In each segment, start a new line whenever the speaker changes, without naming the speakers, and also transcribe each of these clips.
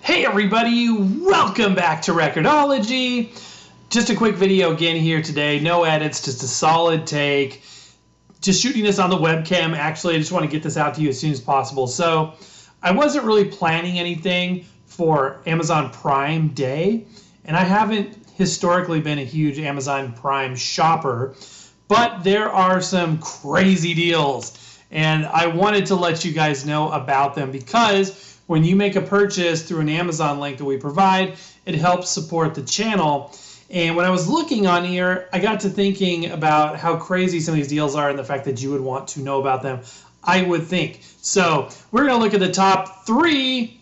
Hey everybody, welcome back to Record-ology. Just a quick video again here today, no edits, just a solid take. Just shooting this on the webcam. Actually, I just want to get this out to you as soon as possible. So I wasn't really planning anything for Amazon Prime Day, and I haven't historically been a huge Amazon Prime shopper, but there are some crazy deals, and I wanted to let you guys know about them because when you make a purchase through an Amazon link that we provide, it helps support the channel. And when I was looking on here, I got to thinking about how crazy some of these deals are and the fact that you would want to know about them, I would think. So we're going to look at the top 3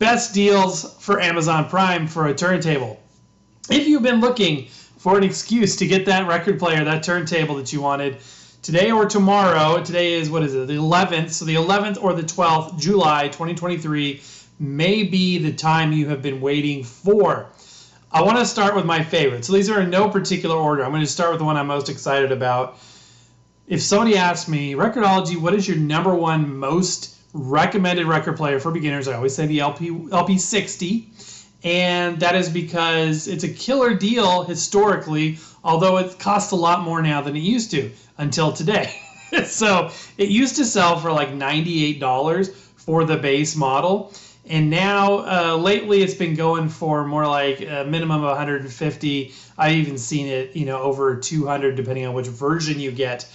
best deals for Amazon Prime for a turntable. If you've been looking for an excuse to get that record player, that turntable that you wanted, today or tomorrow, today is, what is it, the 11th, so the 11th or the 12th, July 2023, may be the time you have been waiting for. I want to start with my favorite. So these are in no particular order. I'm going to start with the one I'm most excited about. If somebody asks me, Record-ology, what is your #1 most recommended record player for beginners? I always say the LP60. And that is because it's a killer deal historically, although it costs a lot more now than it used to until today. So it used to sell for like $98 for the base model. And now lately it's been going for more like a minimum of $150. I've even seen it, over $200 depending on which version you get.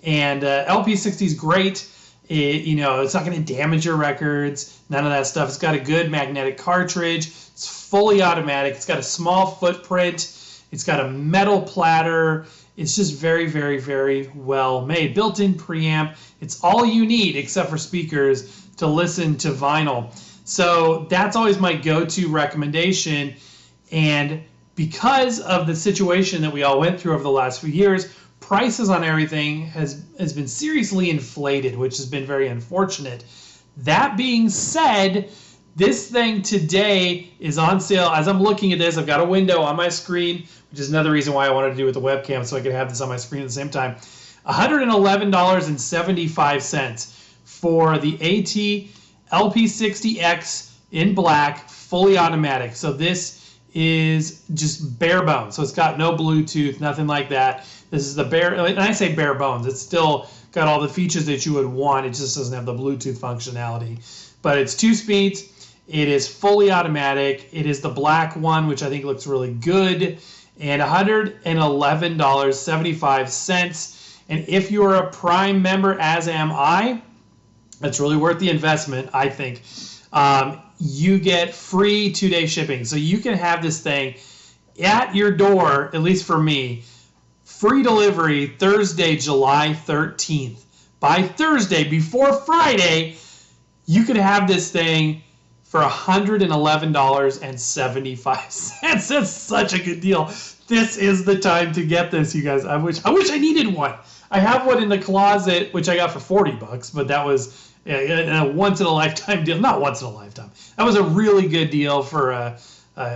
And LP60 is great. It's not going to damage your records, none of that stuff. It's got a good magnetic cartridge. It's fully automatic. It's got a small footprint. It's got a metal platter. It's just very, very, very well made. Built-in preamp. It's all you need except for speakers to listen to vinyl. So that's always my go-to recommendation. And because of the situation that we all went through over the last few years, prices on everything has been seriously inflated, which has been very unfortunate. That being said, this thing today is on sale. As I'm looking at this, I've got a window on my screen, which is another reason why I wanted to do it with the webcam so I could have this on my screen at the same time. $111.75 for the AT LP60X in black, fully automatic. So this is just bare bones. So it's got no Bluetooth, nothing like that. This is the bare, and I say bare bones, it's still got all the features that you would want. It just doesn't have the Bluetooth functionality. But it's 2 speeds. It is fully automatic. It is the black one, which I think looks really good. And $111.75. And if you're a Prime member, as am I, that's really worth the investment, I think. You get free 2-day shipping. So you can have this thing at your door, at least for me, free delivery Thursday, July 13th. By Thursday, before Friday, you could have this thing for $111.75. That's such a good deal. This is the time to get this, you guys. I wish I needed one. I have one in the closet, which I got for $40, but that was a once-in-a-lifetime deal. Not once-in-a-lifetime. That was a really good deal for it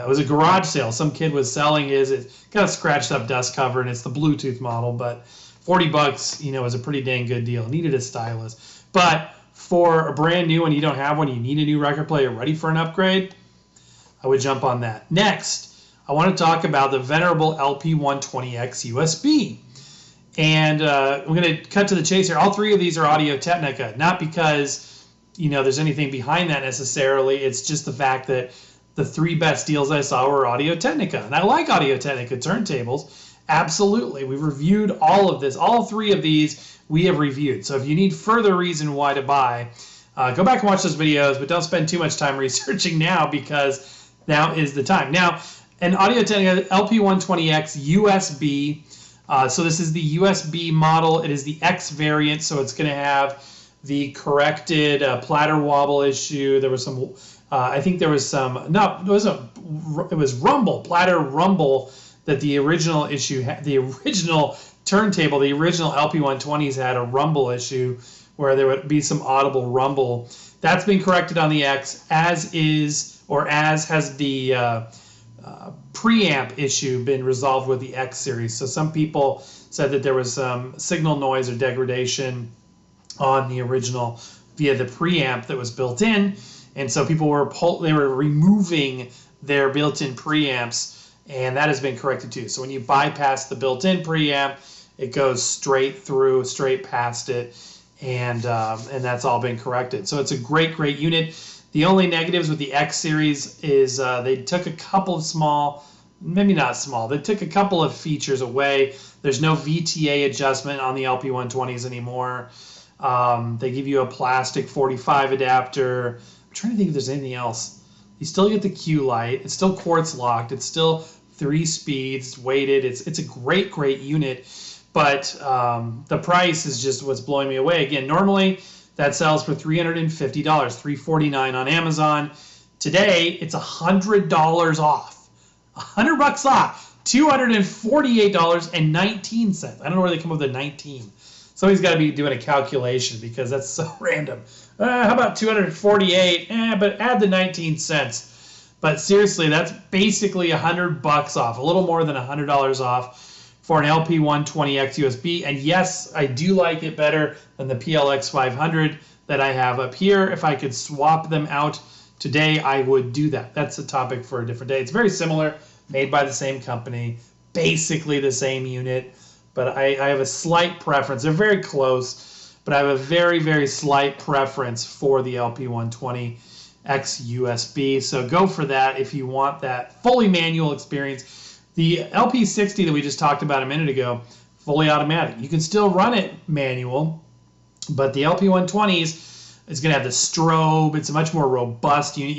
was a garage sale. Some kid was selling his. It's got a scratched up dust cover, and it's the Bluetooth model, but $40, is a pretty dang good deal. Needed a stylus. But for a brand new one, you don't have one, you need a new record player ready for an upgrade, I would jump on that. Next, I want to talk about the venerable LP120X USB. And we're going to cut to the chase here. All 3 of these are Audio-Technica, not because there's anything behind that necessarily. It's just the fact that the 3 best deals I saw were Audio-Technica. And I like Audio-Technica turntables. Absolutely. We've reviewed all of this. All 3 of these we have reviewed. So if you need further reason why to buy, go back and watch those videos, but don't spend too much time researching now because now is the time. Now, an Audio-Technica LP120X USB. So this is the USB model. It is the X variant, so it's going to have the corrected platter wobble issue. There was some, I think there was some, no, it was rumble, platter rumble that the original issue had. The original turntable, the original LP120s had a rumble issue where there would be some audible rumble. That's been corrected on the X, as has the preamp issue been resolved with the X series. So some people said that there was some signal noise or degradation on the original via the preamp that was built in, and so people were removing their built-in preamps, and that has been corrected too. So when you bypass the built-in preamp, it goes straight through, straight past it, and that's all been corrected. So it's a great unit. The only negatives with the X series is they took a couple of small, maybe not small, they took a couple of features away. There's no VTA adjustment on the LP120s anymore. They give you a plastic 45 adapter. I'm trying to think if there's anything else. You still get the Q light. It's still quartz locked. It's still 3 speeds, weighted. It's a great unit, but the price is just what's blowing me away. Again, normally that sells for $350, $349 on Amazon. Today, it's $100 off. $100 off. $248.19. I don't know where they come up with the 19. Somebody's got to be doing a calculation because that's so random. How about 248? But add the 19 cents. But seriously, that's basically $100 off, a little more than $100 off for an LP120X USB. And yes, I do like it better than the PLX 500 that I have up here. If I could swap them out today, I would do that. That's a topic for a different day. It's very similar, made by the same company, basically the same unit, but I have a slight preference. They're very close, but I have a very slight preference for the LP120X USB. So go for that if you want that fully manual experience. The LP60 that we just talked about a minute ago, fully automatic. You can still run it manual, but the LP120s is going to have the strobe. It's a much more robust unit.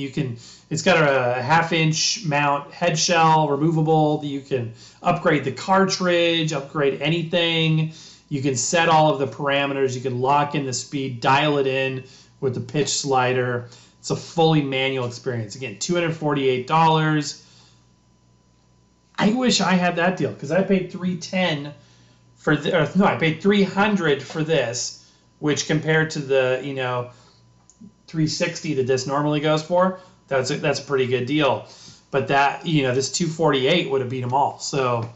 It's got a 1/2-inch mount head shell, removable. You can upgrade the cartridge, upgrade anything. You can set all of the parameters. You can lock in the speed, dial it in with the pitch slider. It's a fully manual experience. Again, $248. I wish I had that deal because I paid $310 for I paid $300 for this, which compared to the $360 that this normally goes for, that's a pretty good deal. But that this $248 would have beat them all. So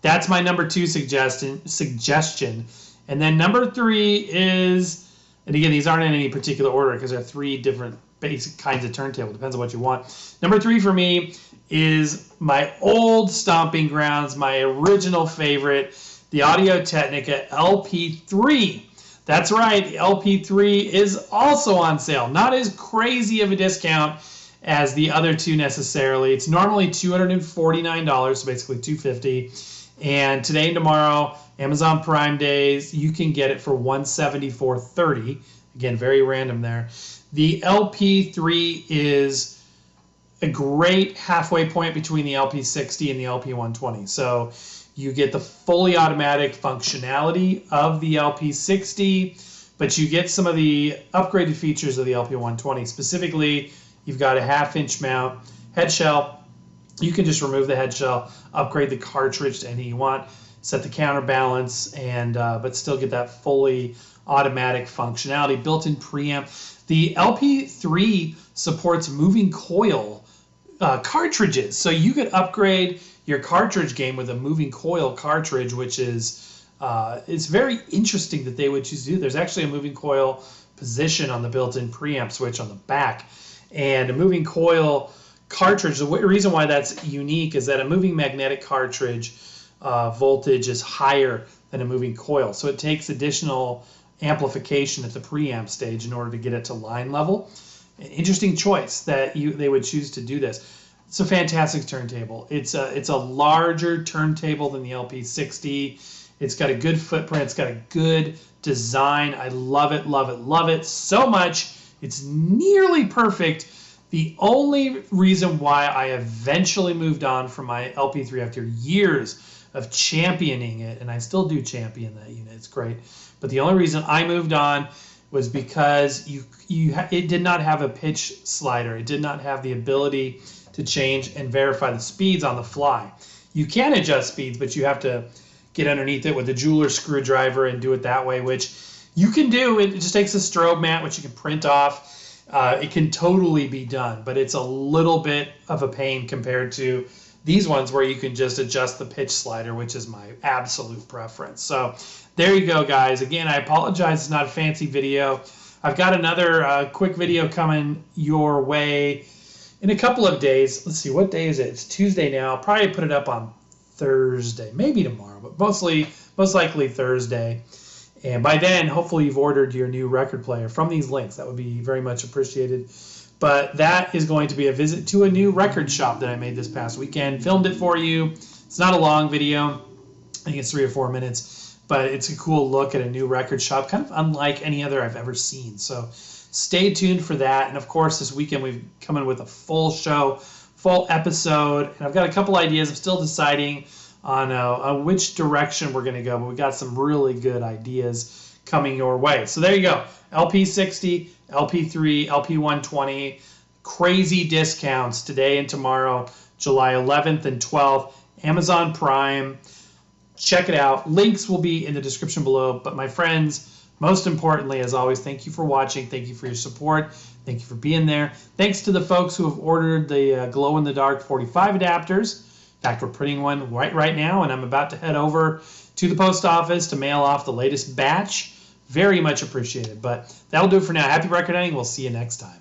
that's my number 2 suggestion. And then number 3 is, and again, these aren't in any particular order because they're 3 different basic kinds of turntable. Depends on what you want. Number 3 for me is my old stomping grounds, my original favorite, the Audio-Technica LP3. That's right, the LP3 is also on sale. Not as crazy of a discount as the other two necessarily. It's normally $249, so basically $250. And today and tomorrow, Amazon Prime days, you can get it for $174.30. Again, very random there. The LP3 is a great halfway point between the LP60 and the LP120. So you get the fully automatic functionality of the LP60, but you get some of the upgraded features of the LP120. Specifically, you've got a 1/2-inch mount head shell. You can just remove the head shell, upgrade the cartridge to anything you want, set the counterbalance, and but still get that fully automatic functionality. Built-in preamp. The LP3 supports moving coil cartridges, so you could upgrade your cartridge game with a moving coil cartridge, which is it's very interesting that they would choose to do. There's actually a moving coil position on the built-in preamp switch on the back, and a moving coil cartridge. The reason why that's unique is that a moving magnetic cartridge voltage is higher than a moving coil, so it takes additional amplification at the preamp stage in order to get it to line level. An interesting choice that they would choose to do this. It's a fantastic turntable. It's a larger turntable than the LP60. It's got a good footprint. It's got a good design. I love it, love it, love it so much. It's nearly perfect. The only reason why I eventually moved on from my LP3 after years of championing it, and I still do champion that unit, it's great, but the only reason I moved on was because it did not have a pitch slider. It did not have the ability to change and verify the speeds on the fly. You can adjust speeds, but you have to get underneath it with a jeweler's screwdriver and do it that way, which you can do. It just takes a strobe mat, which you can print off. It can totally be done, but it's a little bit of a pain compared to these ones where you can just adjust the pitch slider, which is my absolute preference. So there you go, guys. Again, I apologize. It's not a fancy video, I've got another quick video coming your way in a couple of days. Let's see, what day is it? It's Tuesday now. I'll probably put it up on Thursday, maybe tomorrow, but most likely Thursday. And by then, hopefully you've ordered your new record player from these links. That would be very much appreciated. But that is going to be a visit to a new record shop that I made this past weekend. Filmed it for you. It's not a long video. I think it's 3 or 4 minutes. But it's a cool look at a new record shop, kind of unlike any other I've ever seen. So stay tuned for that. And of course, this weekend we've come in with a full show, full episode. And I've got a couple ideas. I'm still deciding on which direction we're going to go, but we got some really good ideas coming your way. So there you go. LP60, LP3, LP120, crazy discounts today and tomorrow, July 11th and 12th, Amazon Prime. Check it out. Links will be in the description below. But my friends, most importantly, as always, thank you for watching. Thank you for your support. Thank you for being there. Thanks to the folks who have ordered the glow-in-the-dark 45 adapters. In fact, we're printing one right now, and I'm about to head over to the post office to mail off the latest batch. Very much appreciated. But that'll do it for now. Happy record hunting. We'll see you next time.